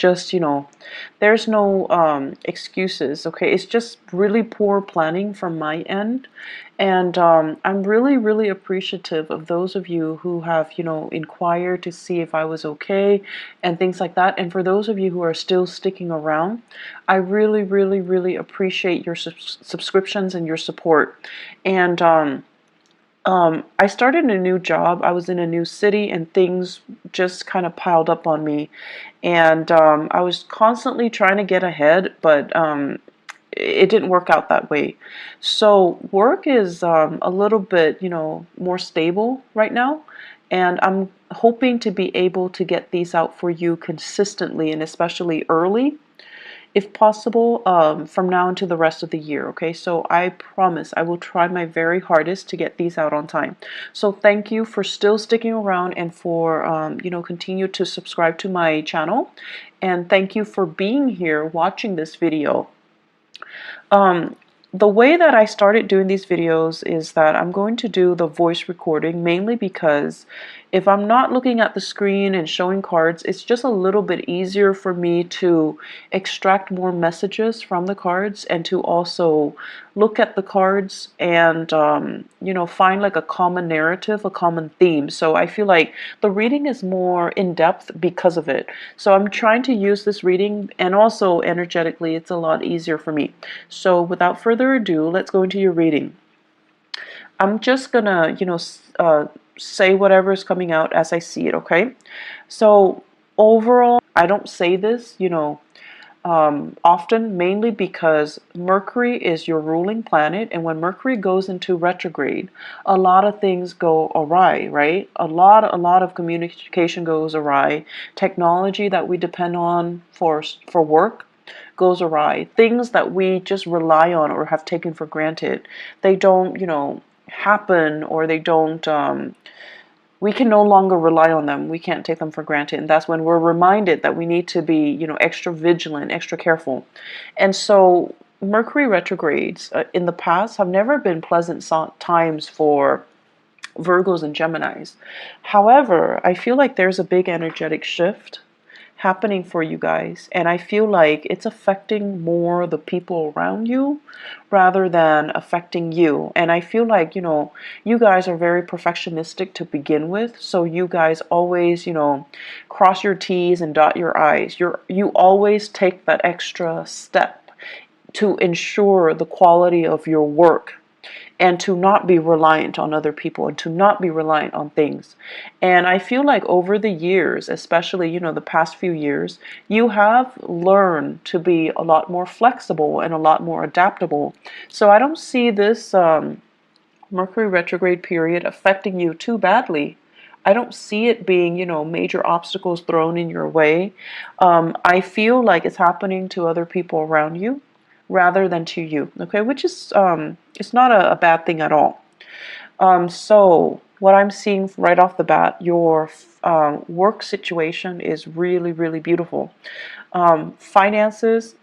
just, there's no excuses. Okay, it's just really poor planning from my end. And I'm really, really appreciative of those of you who have, inquired to see if I was okay and things like that. And for those of you who are still sticking around, I really, really, really appreciate your subscriptions and your support. And I started a new job. I was in a new city and things just kind of piled up on me. And I was constantly trying to get ahead, but it didn't work out that way. So work is a little bit, more stable right now. And I'm hoping to be able to get these out for you consistently and especially early, if possible, from now into the rest of the year. Okay, so I promise I will try my very hardest to get these out on time. So thank you for still sticking around and for continue to subscribe to my channel, and thank you for being here watching this video. The way that I started doing these videos is that I'm going to do the voice recording, mainly because if I'm not looking at the screen and showing cards, it's just a little bit easier for me to extract more messages from the cards and to also look at the cards and find like a common narrative, a common theme. So I feel like the reading is more in depth because of it. So I'm trying to use this reading, and also energetically it's a lot easier for me. So without further ado, let's go into your reading. I'm just gonna say whatever is coming out as I see it. Okay, so overall, I don't say this often, mainly because Mercury is your ruling planet, and when Mercury goes into retrograde, a lot of things go awry, right? A lot of communication goes awry. Technology that we depend on for work goes awry. Things that we just rely on or have taken for granted, they don't, happen, or they don't. We can no longer rely on them. We can't take them for granted. And that's when we're reminded that we need to be, extra vigilant, extra careful. And so Mercury retrogrades in the past have never been pleasant times for Virgos and Geminis. However, I feel like there's a big energetic shift happening for you guys, and I feel like it's affecting more the people around you rather than affecting you. And I feel like you guys are very perfectionistic to begin with, so you guys always cross your T's and dot your I's. You always take that extra step to ensure the quality of your work, and to not be reliant on other people, and to not be reliant on things. And I feel like over the years, especially, the past few years, you have learned to be a lot more flexible and a lot more adaptable. So I don't see this Mercury retrograde period affecting you too badly. I don't see it being, major obstacles thrown in your way. I feel like it's happening to other people around you rather than to you, okay, which is it's not a bad thing at all. So what I'm seeing right off the bat, your work situation is really, really beautiful. Finances,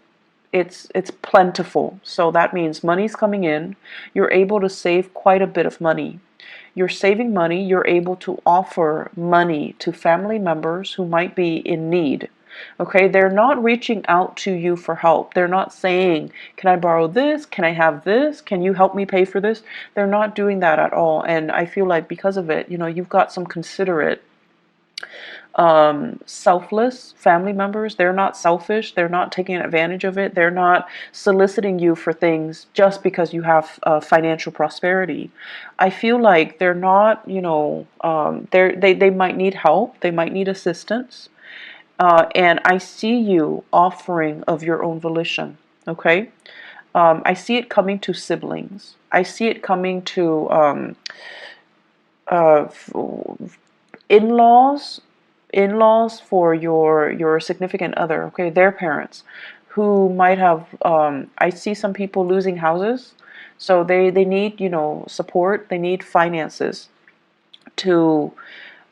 it's plentiful, so that means money's coming in. You're able to save quite a bit of money. You're saving money. You're able to offer money to family members who might be in need. Okay, they're not reaching out to you for help. They're not saying, can I borrow this? Can I have this? Can you help me pay for this? They're not doing that at all. And I feel like because of it, you've got some considerate, selfless family members. They're not selfish. They're not taking advantage of it. They're not soliciting you for things just because you have financial prosperity. I feel like they're not, they might need help. They might need assistance. And I see you offering of your own volition, okay? I see it coming to siblings. I see it coming to uh, in-laws, for your significant other, okay? Their parents, who might have, I see some people losing houses, so they need, support. They need finances to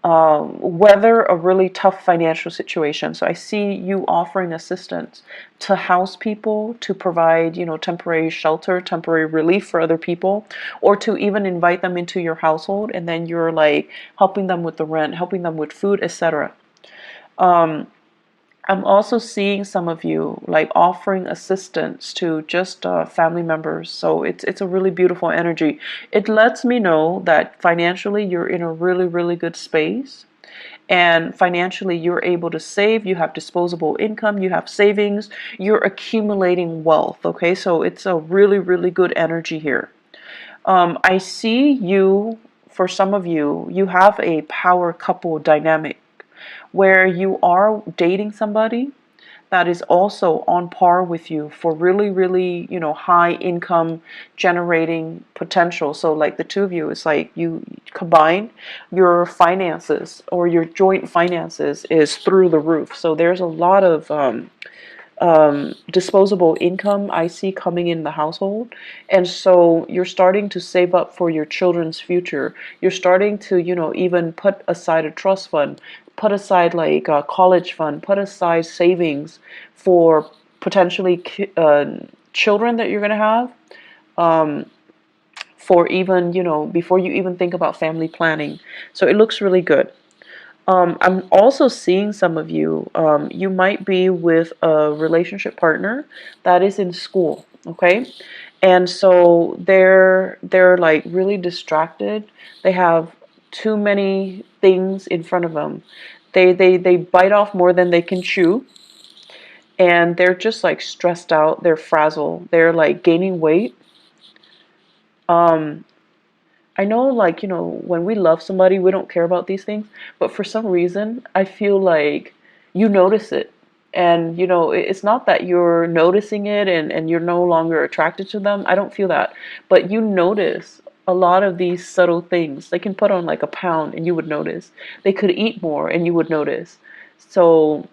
weather a really tough financial situation. So I see you offering assistance to house people, to provide, temporary shelter, temporary relief for other people, or to even invite them into your household, and then you're like helping them with the rent, helping them with food, etc. I'm also seeing some of you like offering assistance to just family members. So it's a really beautiful energy. It lets me know that financially you're in a really, really good space. And financially you're able to save, you have disposable income, you have savings, you're accumulating wealth. Okay, so it's a really, really good energy here. I see you, for some of you, you have a power couple dynamic where you are dating somebody that is also on par with you for really, really, high income generating potential. So like the two of you, it's like you combine your finances, or your joint finances is through the roof. So there's a lot of disposable income I see coming in the household. And so you're starting to save up for your children's future. You're starting to, even put aside a trust fund, put aside like a college fund, put aside savings for potentially children that you're going to have. For even, before you even think about family planning. So it looks really good. I'm also seeing some of you, you might be with a relationship partner that is in school, okay? And so they're like really distracted. They have too many things in front of them. They bite off more than they can chew, and they're just like stressed out, they're frazzled, they're like gaining weight. Um, I know, like, when we love somebody, we don't care about these things, but for some reason, I feel like you notice it. And, it's not that you're noticing it and you're no longer attracted to them. I don't feel that. But you notice a lot of these subtle things. They can put on like a pound and you would notice. They could eat more and you would notice. So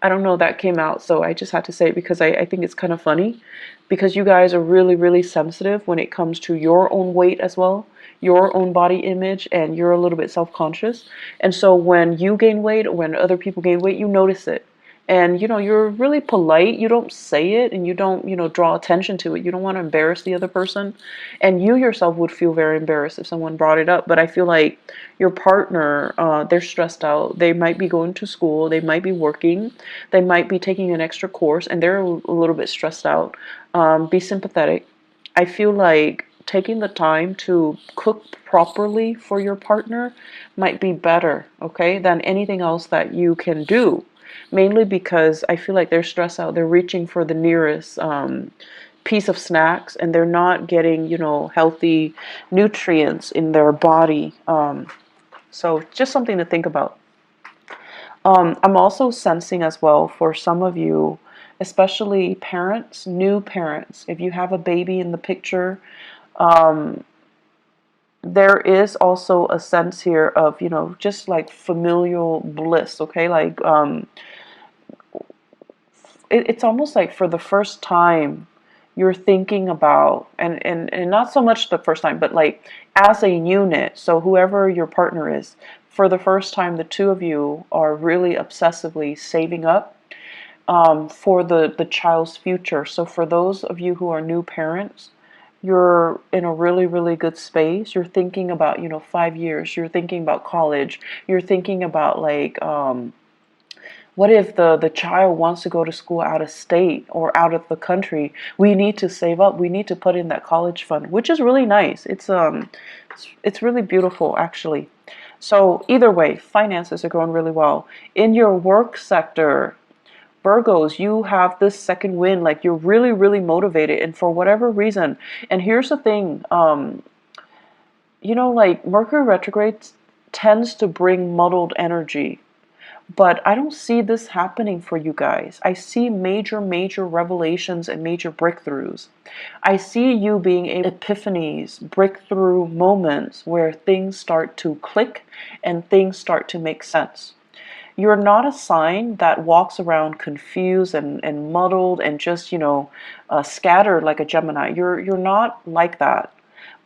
I don't know, that came out, so I just had to say it because I think it's kind of funny, because you guys are really, really sensitive when it comes to your own weight as well, your own body image, and you're a little bit self-conscious. And so when you gain weight or when other people gain weight, you notice it. And you're really polite. You don't say it, and you don't, draw attention to it. You don't want to embarrass the other person. And you yourself would feel very embarrassed if someone brought it up. But I feel like your partner, they're stressed out. They might be going to school. They might be working. They might be taking an extra course, and they're a little bit stressed out. Be sympathetic. I feel like taking the time to cook properly for your partner might be better, okay, than anything else that you can do. Mainly because I feel like they're stressed out. They're reaching for the nearest piece of snacks, and they're not getting, healthy nutrients in their body. So just something to think about. I'm also sensing as well for some of you, especially parents, new parents, if you have a baby in the picture, there is also a sense here of, just like familial bliss, okay? Like, it's almost like for the first time you're thinking about, and not so much the first time, but like as a unit, so whoever your partner is, for the first time the two of you are really obsessively saving up for the child's future. So for those of you who are new parents, you're in a really, really good space. You're thinking about, 5 years. You're thinking about college. You're thinking about like, what if the child wants to go to school out of state or out of the country? We need to save up. We need to put in that college fund, which is really nice. It's really beautiful, actually. So either way, finances are going really well. In your work sector, Virgos, you have this second wind. Like, you're really, really motivated, and for whatever reason. And here's the thing, like Mercury retrograde tends to bring muddled energy. But I don't see this happening for you guys. I see major, major revelations and major breakthroughs. I see you being epiphanies, breakthrough moments where things start to click and things start to make sense. You're not a sign that walks around confused and muddled and just, scattered like a Gemini. You're not like that.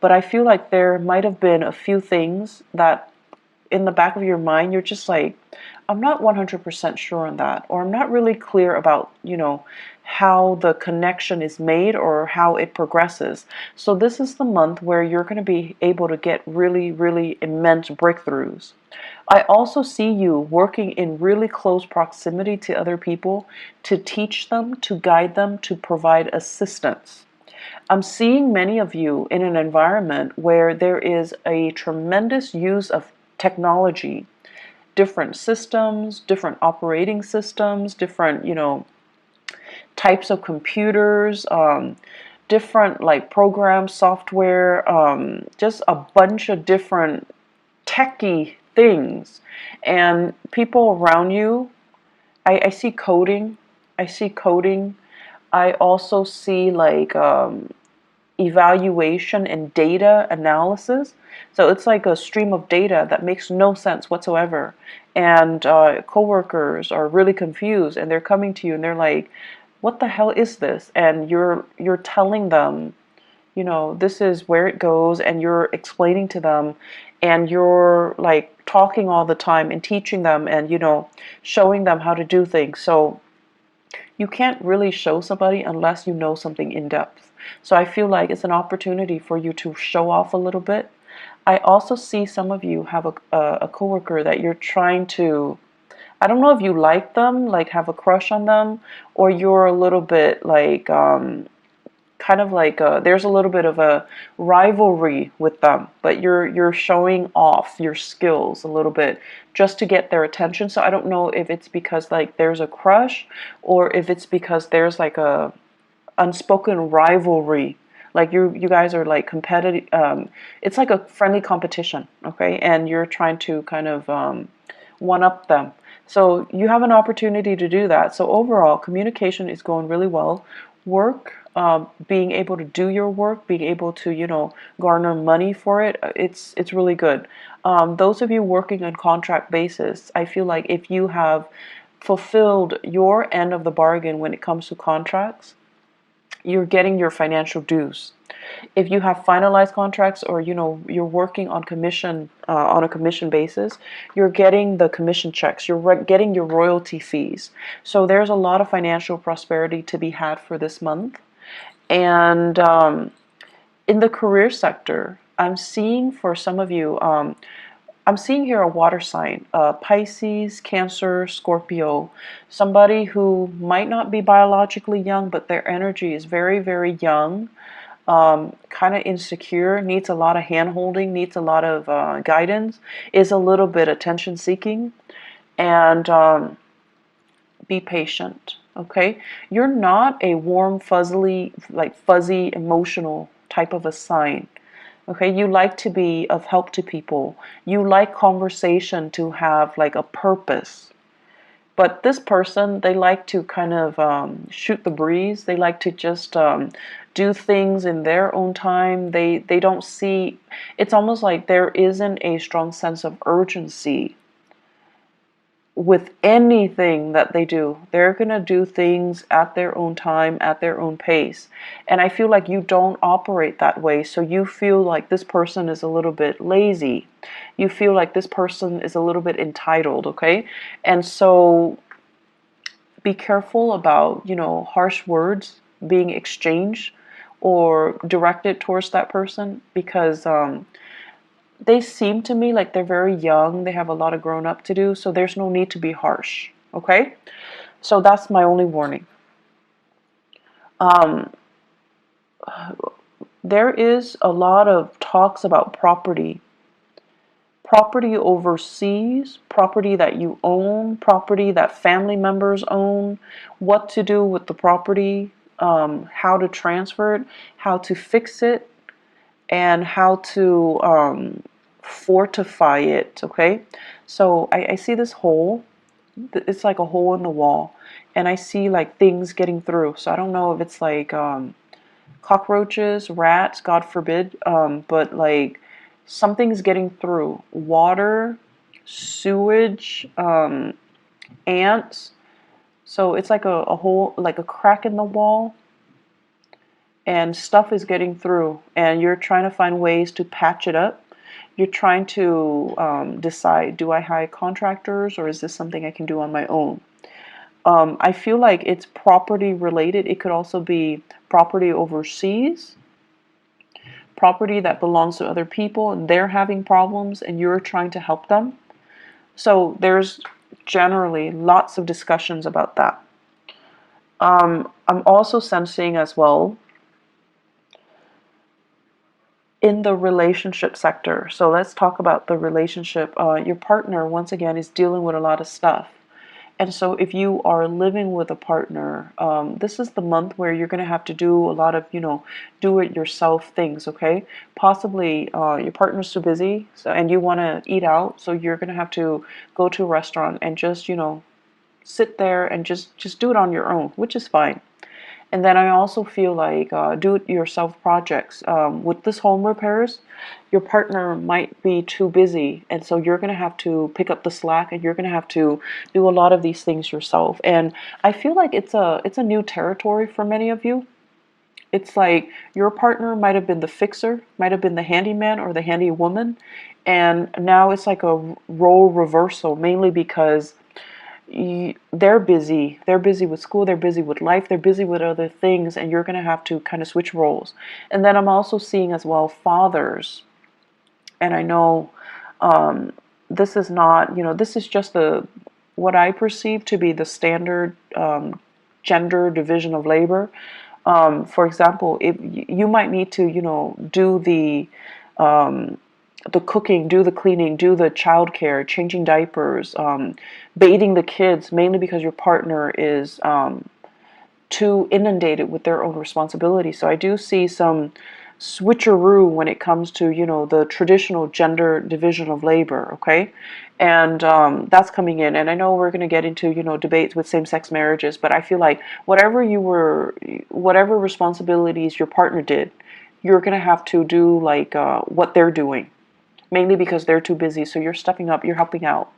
But I feel like there might have been a few things that in the back of your mind, you're just like, I'm not 100% sure on that, or I'm not really clear about, how the connection is made or how it progresses. So this is the month where you're going to be able to get really, really immense breakthroughs. I also see you working in really close proximity to other people to teach them, to guide them, to provide assistance. I'm seeing many of you in an environment where there is a tremendous use of technology, different systems, different operating systems, different, types of computers, different like programs, software, just a bunch of different techie things. And people around you, I see coding. I see coding. I also see like evaluation and data analysis. So it's like a stream of data that makes no sense whatsoever. And coworkers are really confused, and they're coming to you and they're like, "What the hell is this?" And you're telling them, this is where it goes, and you're explaining to them, and you're like talking all the time and teaching them, and showing them how to do things. So you can't really show somebody unless you know something in depth. So I feel like it's an opportunity for you to show off a little bit. I also see some of you have a coworker that you're trying to, I don't know if you like them, like have a crush on them, or you're a little bit like kind of like there's a little bit of a rivalry with them, but you're showing off your skills a little bit just to get their attention. So I don't know if it's because like there's a crush, or if it's because there's like a unspoken rivalry. Like you guys are like competitive. It's like a friendly competition, okay? And you're trying to kind of one up them. So you have an opportunity to do that. So overall, communication is going really well. Work, being able to do your work, being able to garner money for it, it's really good. Those of you working on contract basis, I feel like if you have fulfilled your end of the bargain when it comes to contracts, you're getting your financial dues. If you have finalized contracts, or you're working on commission on a commission basis, you're getting the commission checks, you're getting your royalty fees. So there's a lot of financial prosperity to be had for this month. And in the career sector, I'm seeing for some of you, I'm seeing here a water sign, Pisces, Cancer, Scorpio, somebody who might not be biologically young, but their energy is very, very young, kind of insecure, needs a lot of hand-holding, needs a lot of guidance, is a little bit attention-seeking, and be patient, okay? You're not a warm, fuzzy, emotional type of a sign. Okay, you like to be of help to people. You like conversation to have like a purpose. But this person, they like to kind of shoot the breeze. They like to just do things in their own time. They don't see, it's almost like there isn't a strong sense of urgency with anything that they do. They're going to do things at their own time, at their own pace. And I feel like you don't operate that way. So you feel like this person is a little bit lazy. You feel like this person is a little bit entitled, okay? And so be careful about, harsh words being exchanged or directed towards that person, because they seem to me like they're very young. They have a lot of grown up to do, so there's no need to be harsh, okay? So that's my only warning. There is a lot of talks about property. Property overseas, property that you own, property that family members own, what to do with the property, how to transfer it, how to fix it, and how to fortify it, okay? So I see this hole. It's like a hole in the wall, and I see like things getting through. So I don't know if it's like cockroaches, rats, God forbid, but like something's getting through. Water, sewage, ants. So it's like a hole, like a crack in the wall, and stuff is getting through, and you're trying to find ways to patch it up. You're trying to decide, do I hire contractors or is this something I can do on my own? I feel like it's property related. It could also be property overseas, property that belongs to other people and they're having problems and you're trying to help them. So there's generally lots of discussions about that. I'm also sensing as well in the relationship sector. So let's talk about the relationship. Your partner, once again, is dealing with a lot of stuff. And so if you are living with a partner, this is the month where you're going to have to do a lot of, do-it-yourself things, okay? Possibly your partner's too busy and you want to eat out, so you're going to have to go to a restaurant and just, sit there and just do it on your own, which is fine. And then I also feel like do-it-yourself projects. With this home repairs, your partner might be too busy, and so you're going to have to pick up the slack, and you're going to have to do a lot of these things yourself. And I feel like it's a new territory for many of you. It's like your partner might have been the fixer, might have been the handyman or the handy woman, and now it's like a role reversal, mainly because they're busy. They're busy with school, they're busy with life, they're busy with other things, and you're going to have to kind of switch roles. And then I'm also seeing as well fathers. And I know this is not, this is just what I perceive to be the standard gender division of labor. For example, if you might need to, do the cooking, do the cleaning, do the childcare, changing diapers, bathing the kids, mainly because your partner is too inundated with their own responsibility. So I do see some switcheroo when it comes to, the traditional gender division of labor, okay? And that's coming in. And I know we're going to get into, debates with same-sex marriages, but I feel like whatever responsibilities your partner did, you're going to have to do like what they're doing, mainly because they're too busy. So you're stepping up, you're helping out.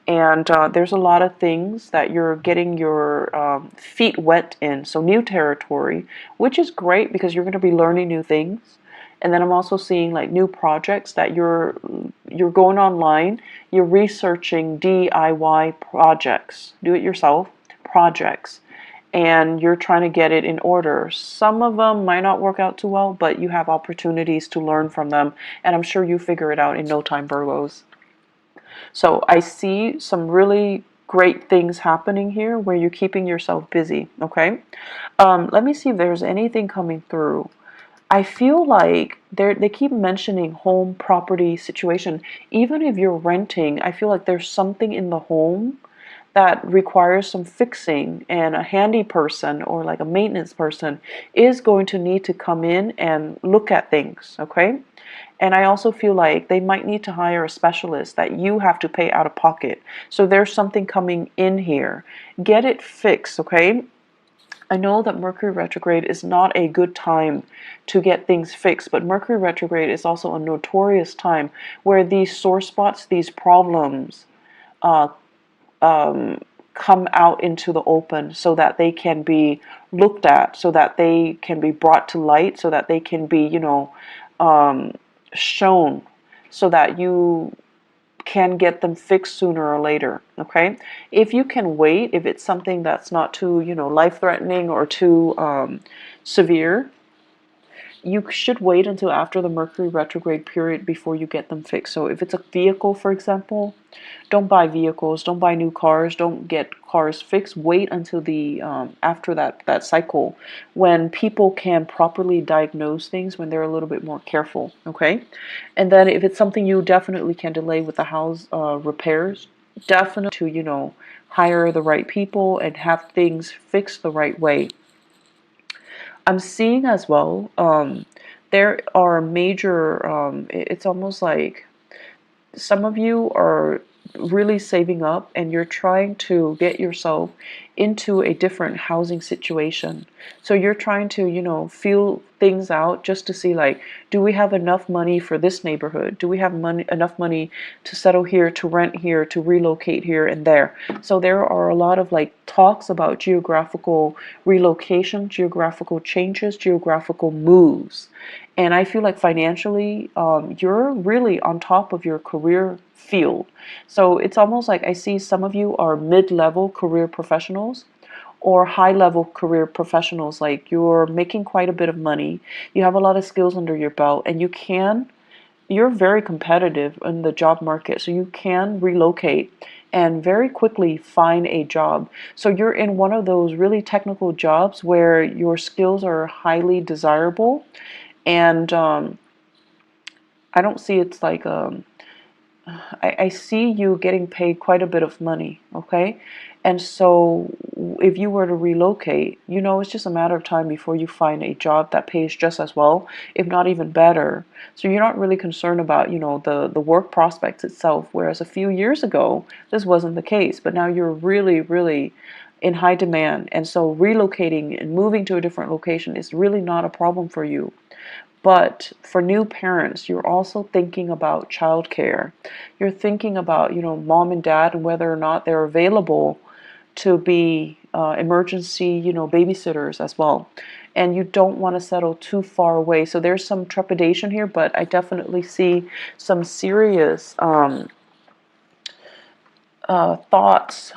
And there's a lot of things that you're getting your feet wet in. So new territory, which is great because you're going to be learning new things. And then I'm also seeing like new projects that you're going online, you're researching DIY projects, do it yourself projects, and you're trying to get it in order. Some of them might not work out too well, but you have opportunities to learn from them, and I'm sure you figure it out in no time, Virgos. So I see some really great things happening here where you're keeping yourself busy, okay? Let me see if there's anything coming through. I feel like they keep mentioning home property situation. Even if you're renting, I feel like there's something in the home that requires some fixing, and a handy person or like a maintenance person is going to need to come in and look at things, okay? And I also feel like they might need to hire a specialist that you have to pay out of pocket. So there's something coming in here. Get it fixed, okay? I know that Mercury retrograde is not a good time to get things fixed, but Mercury retrograde is also a notorious time where these sore spots, these problems, come out into the open so that they can be looked at, so that they can be brought to light, so that they can be, shown, so that you can get them fixed sooner or later, okay? If you can wait, if it's something that's not too, life-threatening or too severe, you should wait until after the Mercury retrograde period before you get them fixed. So if it's a vehicle, for example, don't buy vehicles, don't buy new cars, don't get cars fixed. Wait until the after that cycle when people can properly diagnose things, when they're a little bit more careful, okay? And then if it's something you definitely can delay with the house repairs, definitely to, hire the right people and have things fixed the right way. I'm seeing as well, there are major, it's almost like some of you are really saving up and you're trying to get yourself into a different housing situation. So you're trying to, feel things out just to see, like, do we have enough money for this neighborhood? Do we have enough money to settle here, to rent here, to relocate here and there? So there are a lot of like talks about geographical relocation, geographical changes, geographical moves. And I feel like financially, you're really on top of your career field. So it's almost like I see some of you are mid-level career professionals or high-level career professionals. Like, you're making quite a bit of money, you have a lot of skills under your belt, and you're very competitive in the job market, so you can relocate and very quickly find a job. So you're in one of those really technical jobs where your skills are highly desirable, and I don't see it's like I see you getting paid quite a bit of money, okay? And so if you were to relocate, it's just a matter of time before you find a job that pays just as well, if not even better. So you're not really concerned about, the work prospects itself, whereas a few years ago, this wasn't the case. But now you're really, really in high demand. And so relocating and moving to a different location is really not a problem for you. But for new parents, you're also thinking about childcare. You're thinking about, mom and dad and whether or not they're available to be emergency, babysitters as well. And you don't want to settle too far away. So there's some trepidation here, but I definitely see some serious thoughts,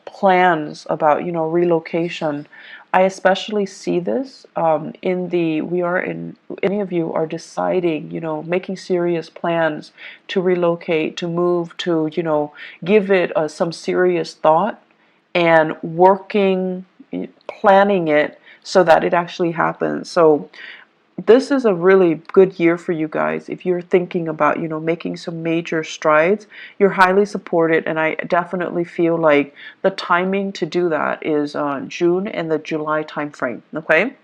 plans about, relocation. I especially see this any of you are deciding, making serious plans to relocate, to move, to, give it some serious thought and working, planning it so that it actually happens. So this is a really good year for you guys. If you're thinking about, making some major strides, you're highly supported, and I definitely feel like the timing to do that is June and the July time frame, okay?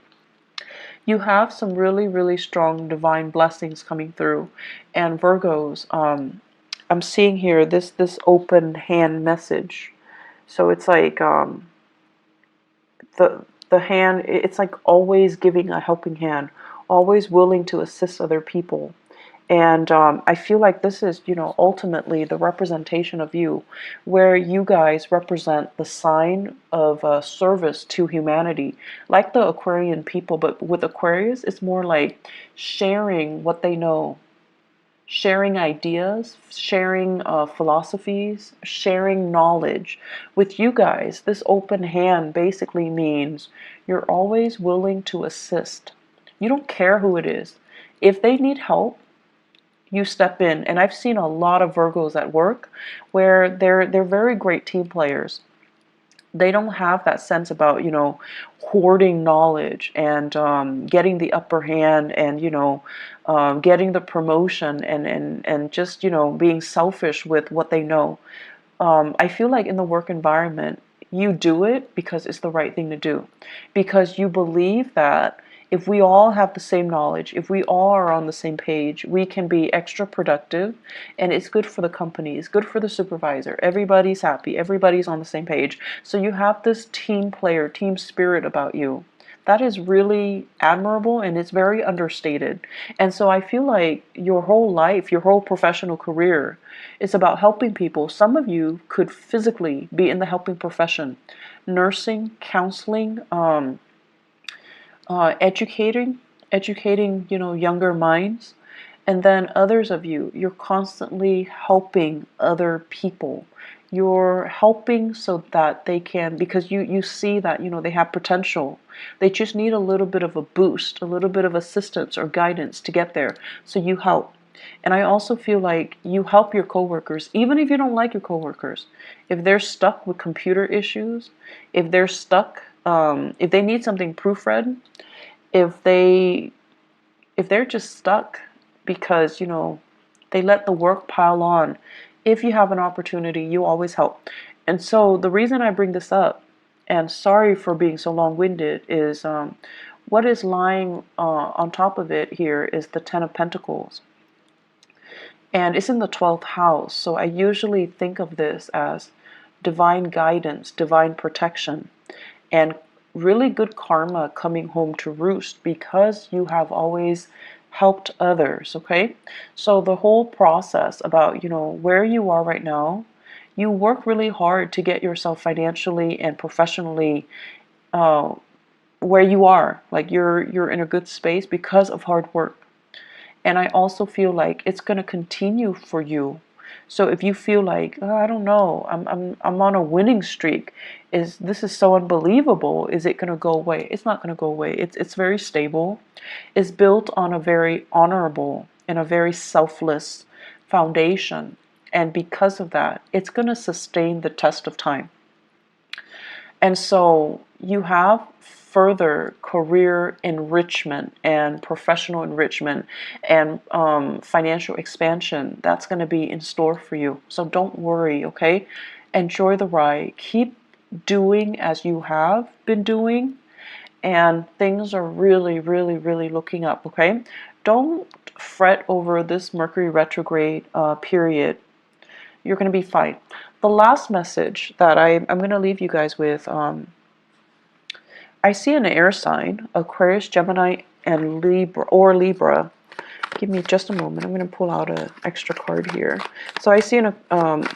You have some really, really strong divine blessings coming through. And Virgos, I'm seeing here this open hand message. So it's like the hand, it's like always giving a helping hand, always willing to assist other people. And I feel like this is, ultimately the representation of you, where you guys represent the sign of service to humanity, like the Aquarian people. But with Aquarius, it's more like sharing what they know, sharing ideas, sharing philosophies, sharing knowledge. With you guys, this open hand basically means you're always willing to assist. You don't care who it is. If they need help, you step in. And I've seen a lot of Virgos at work where they're very great team players. They don't have that sense about, hoarding knowledge and getting the upper hand and, getting the promotion and just, being selfish with what they know. I feel like in the work environment, you do it because it's the right thing to do. Because you believe that if we all have the same knowledge, if we all are on the same page, we can be extra productive, and it's good for the company, it's good for the supervisor. Everybody's happy, everybody's on the same page. So you have this team player, team spirit about you. That is really admirable, and it's very understated. And so I feel like your whole life, your whole professional career, is about helping people. Some of you could physically be in the helping profession, nursing, counseling, educating, younger minds. And then others of you, you're constantly helping other people. You're helping so that they can, because you see that, they have potential. They just need a little bit of a boost, a little bit of assistance or guidance to get there. So you help. And I also feel like you help your coworkers, even if you don't like your coworkers. If they're stuck with computer issues, if they're stuck, if they need something proofread, if they're just stuck because, they let the work pile on, if you have an opportunity, you always help. And so the reason I bring this up, and sorry for being so long-winded, is what is lying on top of it here is the Ten of Pentacles. And it's in the 12th house. So I usually think of this as divine guidance, divine protection, and really good karma coming home to roost because you have always helped others, okay? So the whole process about, where you are right now, you work really hard to get yourself financially and professionally where you are. Like you're in a good space because of hard work. And I also feel like it's going to continue for you. So if you feel like, oh, I don't know, I'm on a winning streak, this is so unbelievable, is it going to go away? It's not going to go away. It's very stable. It's built on a very honorable and a very selfless foundation. And because of that, it's going to sustain the test of time. And so you have further career enrichment and professional enrichment and financial expansion that's going to be in store for you. So don't worry, okay? Enjoy the ride. Keep doing as you have been doing, and things are really, really, really looking up, okay? Don't fret over this Mercury retrograde period. You're going to be fine. The last message that I'm going to leave you guys with, I see an air sign, Aquarius, Gemini, and Libra. Give me just a moment. I'm going to pull out an extra card here. So I see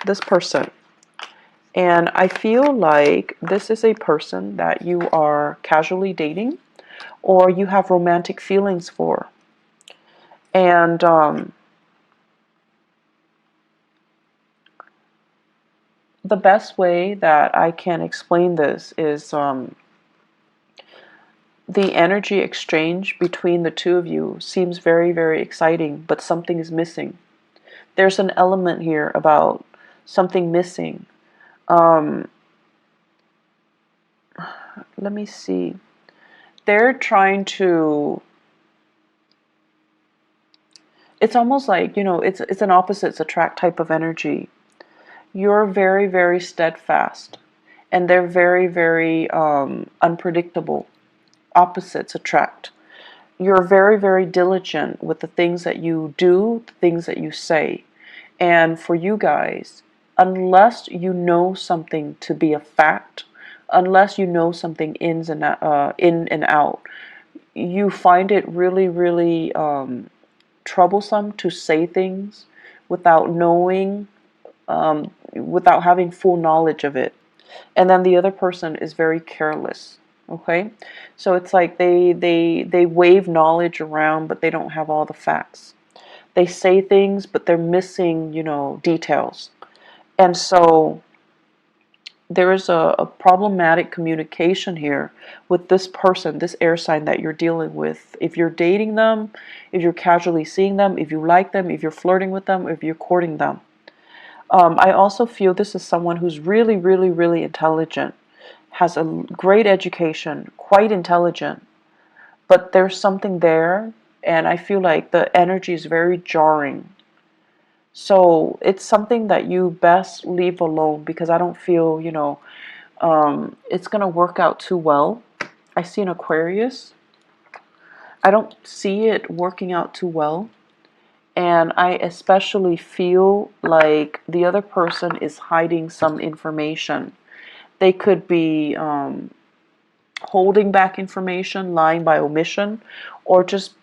this person, and I feel like this is a person that you are casually dating or you have romantic feelings for. And the best way that I can explain this is the energy exchange between the two of you seems very, very exciting, but something is missing. There's an element here about something missing. Let me see. They're trying to... It's almost like, it's an opposites attract type of energy. You're very, very steadfast, and they're very, very unpredictable. Opposites attract. You're very, very diligent with the things that you do, the things that you say. And for you guys, unless you know something to be a fact, unless you know something in and out, you find it really, really troublesome to say things without knowing, without having full knowledge of it. And then the other person is very careless. Okay, so it's like they wave knowledge around, but they don't have all the facts. They say things, but they're missing, details. And so there is a problematic communication here with this person, this air sign that you're dealing with. If you're dating them, if you're casually seeing them, if you like them, if you're flirting with them, if you're courting them. I also feel this is someone who's really, really, really intelligent, has a great education, quite intelligent, but there's something there, and I feel like the energy is very jarring. So it's something that you best leave alone, because I don't feel, it's going to work out too well. I see an Aquarius. I don't see it working out too well. And I especially feel like the other person is hiding some information. They could be holding back information, lying by omission, or just,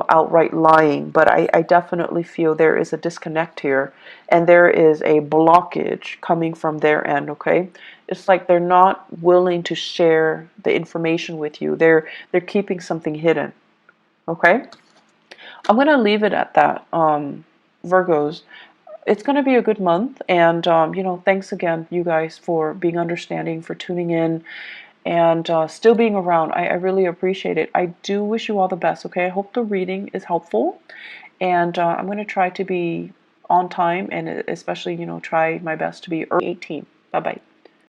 outright lying. But I definitely feel there is a disconnect here, and there is a blockage coming from their end, okay? It's like they're not willing to share the information with you. They're keeping something hidden, okay? I'm going to leave it at that, Virgos. It's going to be a good month, and thanks again, you guys, for being understanding, for tuning in, and still being around. I really appreciate it. I do wish you all the best, okay? I hope the reading is helpful, and I'm going to try to be on time, and especially, try my best to be early 18. Bye-bye.